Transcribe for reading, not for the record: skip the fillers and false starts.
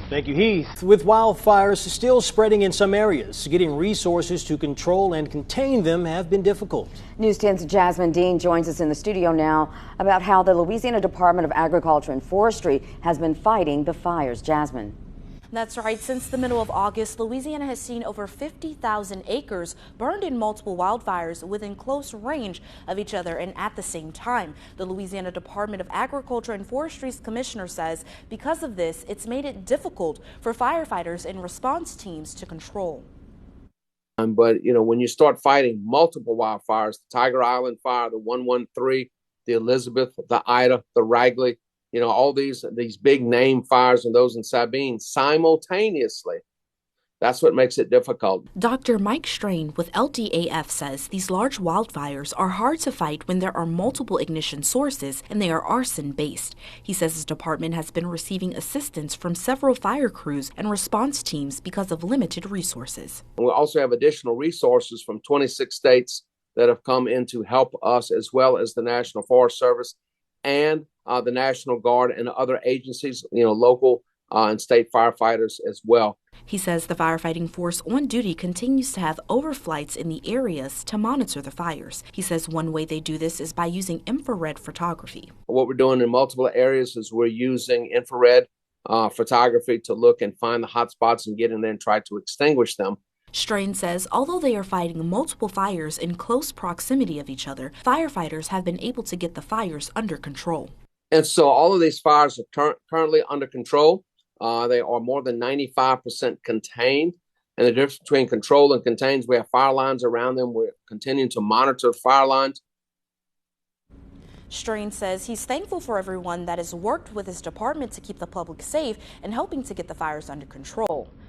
Thank you, Heath. With wildfires still spreading in some areas, getting resources to control and contain them have been difficult. News 10's Jasmine Dean joins us in the studio now about how the Louisiana Department of Agriculture and Forestry has been fighting the fires. Jasmine. That's right. Since the middle of August, Louisiana has seen over 50,000 acres burned in multiple wildfires within close range of each other and at the same time. The Louisiana Department of Agriculture and Forestry's commissioner says because of this, it's made it difficult for firefighters and response teams to control. But, when you start fighting multiple wildfires, the Tiger Island fire, the 113, the Elizabeth, the Ida, the Ragley, all these big name fires and those in Sabine simultaneously. That's what makes it difficult. Dr. Mike Strain with LDAF says these large wildfires are hard to fight when there are multiple ignition sources and they are arson-based. He says his department has been receiving assistance from several fire crews and response teams because of limited resources. We also have additional resources from 26 states that have come in to help us, as well as the National Forest Service and the National Guard and other agencies, local and state firefighters as well. He says the firefighting force on duty continues to have overflights in the areas to monitor the fires. He says one way they do this is by using infrared photography. What we're doing in multiple areas is we're using infrared photography to look and find the hot spots and get in there and try to extinguish them. Strain says although they are fighting multiple fires in close proximity of each other, firefighters have been able to get the fires under control. And so all of these fires are currently under control. They are more than 95% contained. And the difference between control and contains, we have fire lines around them. We're continuing to monitor the fire lines. Strain says he's thankful for everyone that has worked with his department to keep the public safe and helping to get the fires under control.